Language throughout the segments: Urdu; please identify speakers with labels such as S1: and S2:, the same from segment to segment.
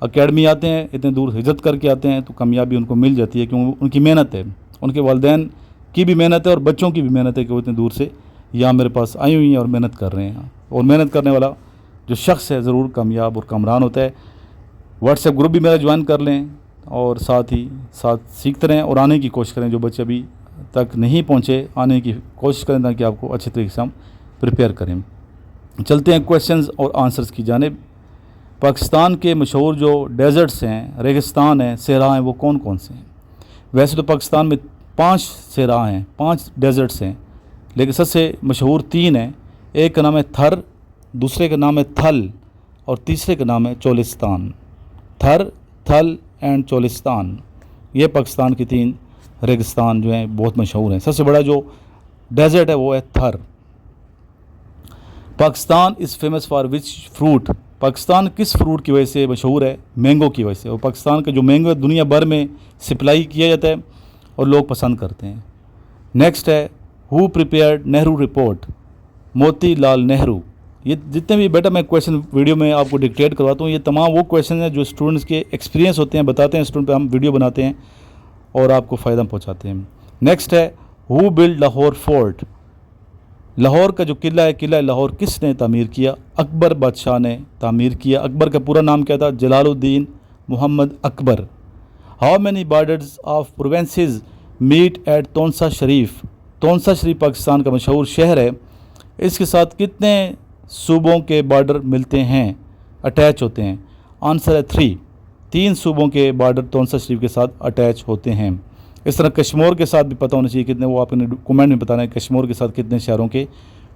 S1: اکیڈمی آتے ہیں, اتنے دور ہجرت کر کے آتے ہیں, تو کامیابی ان کو مل جاتی ہے, کیونکہ ان کی محنت ہے, ان کے والدین کی بھی محنت ہے اور بچوں کی بھی محنت ہے کہ وہ اتنے دور سے یہاں میرے پاس آئی ہوئی ہیں اور محنت کر رہے ہیں. اور محنت کرنے والا جو شخص ہے ضرور کامیاب اور کامران ہوتا ہے. واٹس ایپ گروپ بھی میرا جوائن کر لیں اور ساتھ سیکھتے رہیں اور آنے کی کوشش کریں. جو بچے ابھی تک نہیں پہنچے آنے کی کوشش کریں تاکہ آپ کو اچھے طریقے سے ہم پریپیئر کریں. چلتے ہیں کویشچنز اور آنسرز کی جانب. پاکستان کے مشہور جو ڈیزرٹس ہیں, ریگستان ہیں, صحرا ہیں, وہ کون کون سے ہیں؟ ویسے تو پاکستان میں 5 صحرا ہیں, 5 ڈیزرٹس ہیں, لیکن سب سے مشہور 3 ہیں. ایک کا نام ہے تھر, دوسرے کا نام ہے تھل اور تیسرے کا نام ہے چولستان. تھر, تھل اینڈ چولستان, یہ پاکستان کی 3 ریگستان جو ہیں بہت مشہور ہیں. سب سے بڑا جو ڈیزرٹ ہے وہ ہے Thar. Pakistan is famous for which fruit? Pakistan کس فروٹ کی وجہ سے مشہور ہے؟ مینگو کی وجہ سے. اور پاکستان کا جو مینگو ہے دنیا بھر میں سپلائی کیا جاتا ہے اور لوگ پسند کرتے ہیں. نیکسٹ ہے ہو پریپیئرڈ نہرو رپورٹ؟ موتی لال نہرو. یہ جتنے بھی بیٹا میں کویشچن ویڈیو میں آپ کو ڈکٹیٹ کرواتا ہوں, یہ تمام وہ کویشچن ہیں جو اسٹوڈنٹس کے ایکسپیرینس ہوتے ہیں, بتاتے ہیں اسٹوڈنٹ پہ, ہم ویڈیو بناتے ہیں اور آپ کو فائدہ پہنچاتے ہیں. نیکسٹ ہے ہو بلڈ لاہور فورٹ؟ لاہور کا جو قلعہ ہے, قلعہ لاہور کس نے تعمیر کیا؟ اکبر بادشاہ نے تعمیر کیا. اکبر کا پورا نام کیا تھا؟ Jalal uddin Muhammad Akbar. How many borders of provinces meet at Taunsa Sharif? Taunsa Sharif Pakistan کا مشہور شہر ہے, اس کے ساتھ کتنے صوبوں کے بارڈر ملتے ہیں, اٹیچ ہوتے ہیں؟ آنسر ہے 3 صوبوں کے بارڈر تونسا شریف کے ساتھ اٹیچ ہوتے ہیں. اس طرح کشمور کے ساتھ بھی پتہ ہونا چاہیے کتنے, وہ آپ نے کومنٹ میں بتانا ہے کشمور کے ساتھ کتنے شہروں کے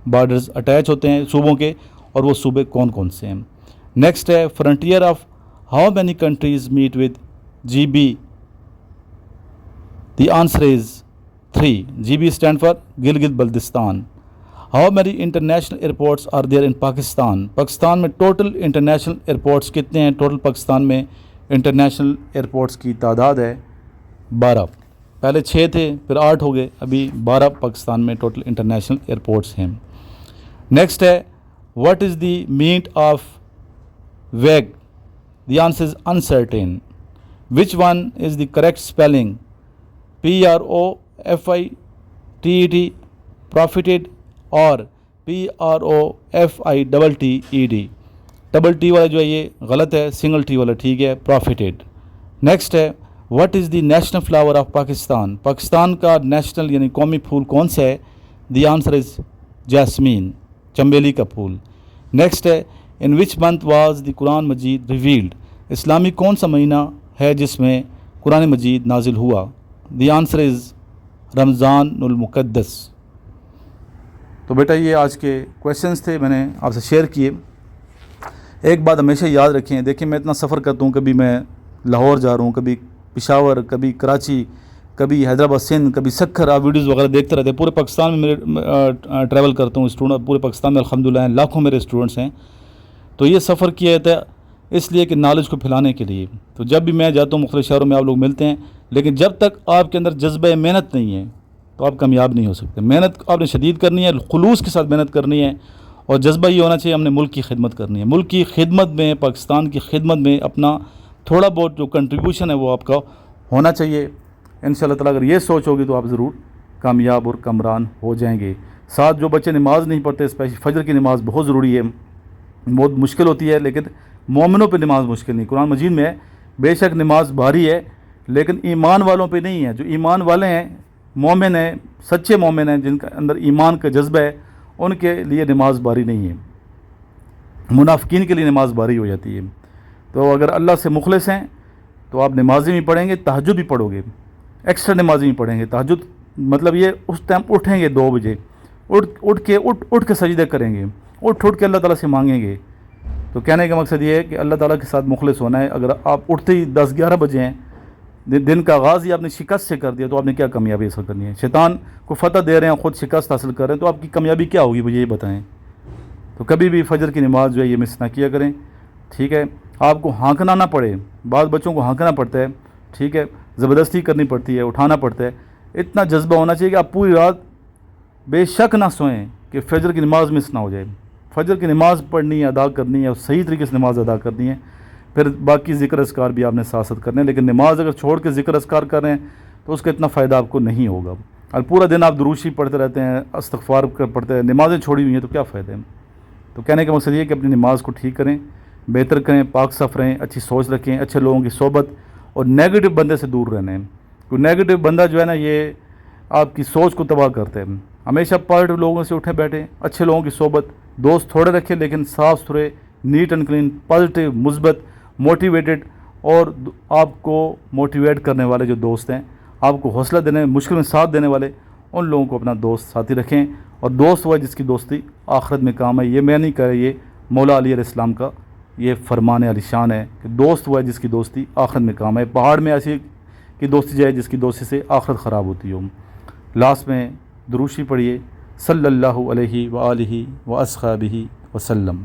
S1: بارڈرز اٹیچ ہوتے ہیں صوبوں کے, اور وہ صوبے کون کون سے ہیں. نیکسٹ ہے frontier of how many countries meet with G B? The answer is 3. G B stand for Gilgit Baltistan. How many international airports are there in Pakistan? Pakistan میں ٹوٹل انٹرنیشنل ایئرپورٹس کتنے ہیں؟ ٹوٹل پاکستان میں انٹرنیشنل ایئرپورٹس کی تعداد ہے 12. پہلے 6 تھے, پھر 8 ہو گئے, ابھی 12 پاکستان میں ٹوٹل انٹرنیشنل ایئرپورٹس ہیں. نیکسٹ ہے what is the meant of vague? The answer is uncertain. Which one is the correct spelling? PROFITED profited اور PROFITED؟ ڈبل ٹی والا جو ہے یہ غلط ہے, سنگل ٹی والا ٹھیک ہے, پروفیٹیڈ. نیکسٹ ہے what is the national flower of Pakistan? Pakistan کا نیشنل یعنی قومی پھول کون سا ہے؟ دی آنسر از جاسمین, چنبیلی کا پھول. نیکسٹ ہے in which month was the Quran Majeed revealed? اسلامی کون سا مہینہ ہے جس میں قرآن مجید نازل ہوا؟ دی آنسر از رمضان المقدس. تو بیٹا یہ آج کے کویشچنس تھے, میں نے آپ سے شیئر کیے. ایک بات ہمیشہ یاد رکھیں, دیکھیں میں اتنا سفر کرتا ہوں, کبھی میں لاہور جا رہا ہوں, کبھی پشاور, کبھی کراچی, کبھی حیدرآباد سندھ, کبھی سکھر. آپ ویڈیوز وغیرہ دیکھتے رہتے ہیں. پورے پاکستان میں میرے ٹریول کرتا ہوں اسٹوڈنٹ, پورے پاکستان میں الحمدللہ ہیں, لاکھوں میرے اسٹوڈنٹس ہیں. تو یہ سفر کیا جاتا ہے اس لیے کہ نالج کو پھیلانے کے لیے. تو جب بھی میں جاتا ہوں مختلف شہروں میں آپ لوگ ملتے ہیں, لیکن جب تک آپ کے اندر جذبہ محنت نہیں ہے تو آپ کامیاب نہیں ہو سکتے. محنت آپ نے شدید کرنی ہے, خلوص کے ساتھ محنت کرنی ہے, اور جذبہ یہ ہونا چاہیے ہم نے ملک کی خدمت کرنی ہے. ملک کی خدمت میں, پاکستان کی خدمت میں اپنا تھوڑا بہت جو کنٹریبیوشن ہے وہ آپ کا ہونا چاہیے. انشاءاللہ تعالیٰ اگر یہ سوچ ہوگی تو آپ ضرور کامیاب اور کامران ہو جائیں گے. ساتھ جو بچے نماز نہیں پڑھتے, اسپیشلی فجر کی نماز بہت ضروری ہے, بہت مشکل ہوتی ہے, لیکن مومنوں پہ نماز مشکل نہیں. قرآن مجید میں بے شک نماز بھاری ہے لیکن ایمان والوں پہ نہیں ہے. جو ایمان والے ہیں, مومن ہیں, سچے مومن ہیں, جن کے اندر ایمان کا جذبہ ہے, ان کے لیے نماز بھاری نہیں ہے. منافقین کے لیے نماز بھاری ہو جاتی ہے. تو اگر اللہ سے مخلص ہیں تو آپ نمازیں بھی پڑھیں گے, تہجد بھی پڑھو گے, ایکسٹرا نمازیں بھی پڑھیں گے. تہجد مطلب یہ اس ٹائم اٹھیں گے 2 بجے, اٹھ کے سجدے کریں گے, اٹھ کے اللہ تعالیٰ سے مانگیں گے. تو کہنے کا مقصد یہ ہے کہ اللہ تعالیٰ کے ساتھ مخلص ہونا ہے. اگر آپ اٹھتے ہی 10-11 بجے ہیں, دن کا آغاز ہی آپ نے شکست سے کر دیا, تو آپ نے کیا کامیابی حاصل کرنی ہے؟ شیطان کو فتح دے رہے ہیں, خود شکست حاصل کر رہے ہیں, تو آپ کی کامیابی کیا ہوگی مجھے یہ بتائیں. تو کبھی بھی فجر کی نماز جو ہے یہ مس نہ کیا کریں, ٹھیک ہے. آپ کو ہانکنا نہ پڑے, بعض بچوں کو ہانکنا پڑتا ہے, ٹھیک ہے, زبردستی کرنی پڑتی ہے, اٹھانا پڑتا ہے. اتنا جذبہ ہونا چاہیے کہ آپ پوری رات بے شک نہ سوئیں کہ فجر کی نماز مس نہ ہو جائے. فجر کی نماز پڑھنی ہے, ادا کرنی ہے, اور صحیح طریقے سے نماز ادا کرنی ہے. پھر باقی ذکر اذکار بھی آپ نے ساتھ ساتھ کرنے ہیں، لیکن نماز اگر چھوڑ کے ذکر اذکار کر رہے ہیں تو اس کا اتنا فائدہ آپ کو نہیں ہوگا۔ اور پورا دن آپ دروشی پڑھتے رہتے ہیں، استغفار پڑھتے ہیں، نمازیں چھوڑی ہوئی ہیں تو کیا فائدہ ہے؟ تو کہنے کا مقصد یہ ہے کہ اپنی نماز کو ٹھیک کریں، بہتر کریں، پاک صاف رہیں، اچھی سوچ رکھیں، اچھے لوگوں کی صحبت اور نیگیٹو بندے سے دور رہنے ہیں۔ کوئی نیگیٹو بندہ جو ہے نا یہ آپ کی سوچ کو تباہ کرتے ہیں۔ ہمیشہ پازیٹیو لوگوں سے اٹھے بیٹھیں، اچھے لوگوں کی صحبت، دوست تھوڑے رکھیں لیکن صاف ستھرے، نیٹ اینڈ کلین، پازیٹیو، مثبت، موٹیویٹڈ، اور آپ کو موٹیویٹ کرنے والے جو دوست ہیں، آپ کو حوصلہ دینے، مشکل میں ساتھ دینے والے، ان لوگوں کو اپنا دوست ساتھی رکھیں۔ اور دوست وہ ہے جس کی دوستی آخرت میں کام ہے۔ یہ میں نہیں کہہ رہا، یہ مولا علی علیہ السلام کا یہ فرمان علی شان ہے کہ دوست وہ ہے جس کی دوستی آخرت میں کام ہے۔ پہاڑ میں ایسی کی دوستی جائے جس کی دوستی سے آخرت خراب ہوتی ہو۔ لاسٹ میں دروشی پڑھیے، صلی اللہ علیہ وآلہ وأصحابہ وسلم۔